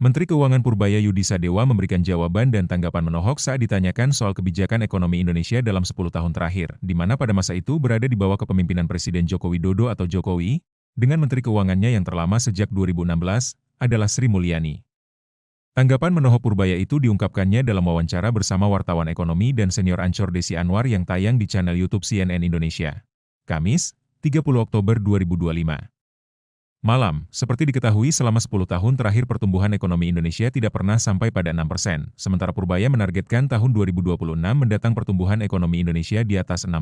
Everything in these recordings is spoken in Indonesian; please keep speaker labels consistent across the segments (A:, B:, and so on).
A: Menteri Keuangan Purbaya Yudi Sadewa memberikan jawaban dan tanggapan menohok saat ditanyakan soal kebijakan ekonomi Indonesia dalam 10 tahun terakhir, di mana pada masa itu berada di bawah kepemimpinan Presiden Joko Widodo atau Jokowi, dengan Menteri Keuangannya yang terlama sejak 2016, adalah Sri Mulyani. Tanggapan menohok Purbaya itu diungkapkannya dalam wawancara bersama wartawan ekonomi dan senior Ancor Desi Anwar yang tayang di channel YouTube CNN Indonesia. Kamis, 30 Oktober 2025. Malam, seperti diketahui selama 10 tahun terakhir pertumbuhan ekonomi Indonesia tidak pernah sampai pada 6%, sementara Purbaya menargetkan tahun 2026 mendatang pertumbuhan ekonomi Indonesia di atas 6%.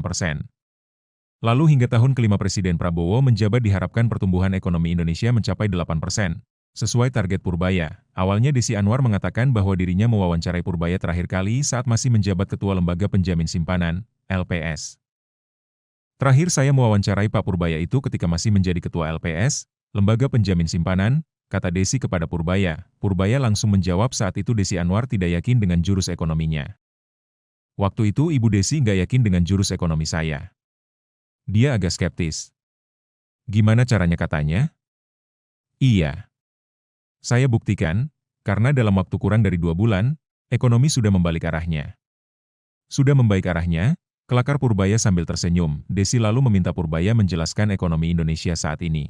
A: Lalu hingga tahun kelima Presiden Prabowo menjabat diharapkan pertumbuhan ekonomi Indonesia mencapai 8%. Sesuai target Purbaya, awalnya Desi Anwar mengatakan bahwa dirinya mewawancarai Purbaya terakhir kali saat masih menjabat Ketua Lembaga Penjamin Simpanan, LPS. Terakhir saya mewawancarai Pak Purbaya itu ketika masih menjadi Ketua LPS, Lembaga Penjamin Simpanan, kata Desi kepada Purbaya. Purbaya langsung menjawab saat itu Desi Anwar tidak yakin dengan jurus ekonominya. Waktu itu Ibu Desi nggak yakin dengan jurus ekonomi saya. Dia agak skeptis. Gimana caranya katanya? Iya. Saya buktikan, karena dalam waktu kurang dari 2 bulan, ekonomi sudah membalik arahnya. Sudah membaik arahnya, kelakar Purbaya sambil tersenyum. Desi lalu meminta Purbaya menjelaskan ekonomi Indonesia saat ini.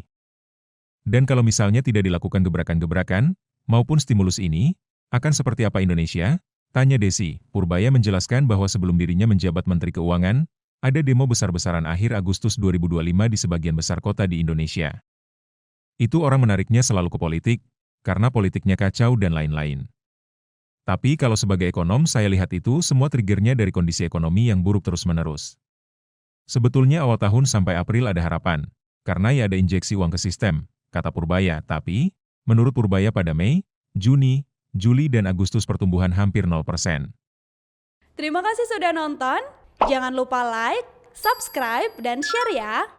A: Dan kalau misalnya tidak dilakukan gebrakan-gebrakan, maupun stimulus ini, akan seperti apa Indonesia? Tanya Desi. Purbaya menjelaskan bahwa sebelum dirinya menjabat Menteri Keuangan, ada demo besar-besaran akhir Agustus 2025 di sebagian besar kota di Indonesia. Itu orang menariknya selalu ke politik, karena politiknya kacau dan lain-lain. Tapi kalau sebagai ekonom saya lihat itu semua triggernya dari kondisi ekonomi yang buruk terus-menerus. Sebetulnya awal tahun sampai April ada harapan, karena ya ada injeksi uang ke sistem, kata Purbaya, tapi, menurut Purbaya pada Mei, Juni, Juli dan Agustus pertumbuhan hampir 0%.
B: Terima kasih sudah nonton, jangan lupa like, subscribe, dan share ya!